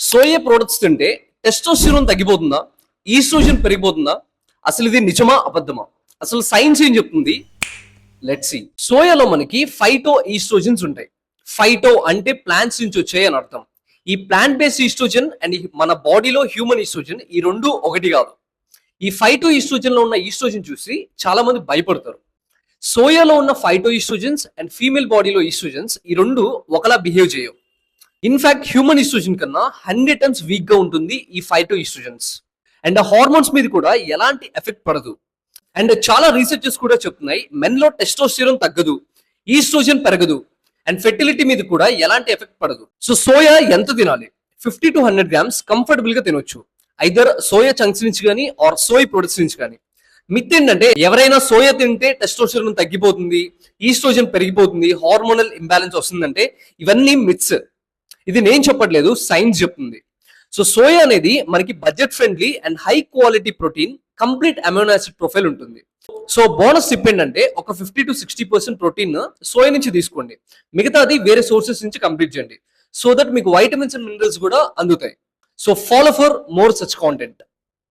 Soya products తింటే testosterone తగ్గిపోతుందా, oestrogen పెరిగిపోతుందా? అసలు ఇది నిజమా అబద్ధమా? అసలు సైన్స్ ఏం చెప్తుంది? Let's see. సోయాలో మనకి ఫైటో ఈస్ట్రోజన్స్ ఉంటాయి. ఫైటో అంటే ప్లాంట్స్ నుంచి వచ్చాయి అని అర్థం. ఈ ప్లాంట్ బేస్డ్ ఈస్ట్రోజన్ అండ్ మన బాడీలో హ్యూమన్ ఈస్ట్రోజన్ ఈ రెండు ఒకటి కాదు. ఈ ఫైటో ఈస్ట్రోజన్ లో ఉన్న ఈస్ట్రోజన్ చూసి చాలా మంది భయపడతారు. సోయాలో ఉన్న ఫైటో ఈస్ట్రోజన్స్ అండ్ ఫీమేల్ బాడీలో ఈస్ట్రోజన్స్ ఈ రెండు ఒకలా బిహేవ్ చేయవు. ఇన్ఫాక్ట్ హ్యూమన్ ఈస్ట్రోజన్ కన్నా 100 times వీక్ గా ఉంటుంది ఈ ఫైటో ఈస్ట్రోజన్స్. అండ్ ఆ హార్మోన్స్ మీద కూడా ఎలాంటి ఎఫెక్ట్ పడదు. అండ్ చాలా రీసెర్చెస్ కూడా చెప్తున్నాయి మెన్ లో టెస్టోస్టిరోన్ తగ్గదు, ఈస్ట్రోజన్ పెరగదు, అండ్ ఫెర్టిలిటీ మీద కూడా ఎలాంటి ఎఫెక్ట్ పడదు. సో సోయా ఎంత తినాలి? 50 to 100 grams కంఫర్టబుల్ గా తినొచ్చు, ఐదర్ సోయా చంక్స్ నుంచి కానీ ఆర్ సోయ్ ప్రొడక్ట్స్ నుంచి కానీ. మిత్ ఏంటంటే ఎవరైనా సోయా తింటే టెస్టోస్టిరోన్ తగ్గిపోతుంది, ఈస్ట్రోజన్ పెరిగిపోతుంది, హార్మోనల్ ఇంబ్యాలెన్స్ వస్తుందంటే ఇవన్నీ మిత్స్. ఇది నేను చెప్పట్లేదు, సైన్స్ చెప్తుంది. సో సోయా అనేది మనకి budget friendly and high quality protein, complete amino acid profile ఉంటుంది. సో బోనస్ టిప్ ఏంటంటే ఒక 50 to 60% ప్రోటీన్ సోయా నుంచి తీసుకోండి, మిగతాది వేరే సోర్సెస్ నుంచి కంప్లీట్ చేయండి. సో దట్ మీకు వైటమిన్స్ అండ్ మినరల్స్ కూడా అందుతాయి. So follow for more such content.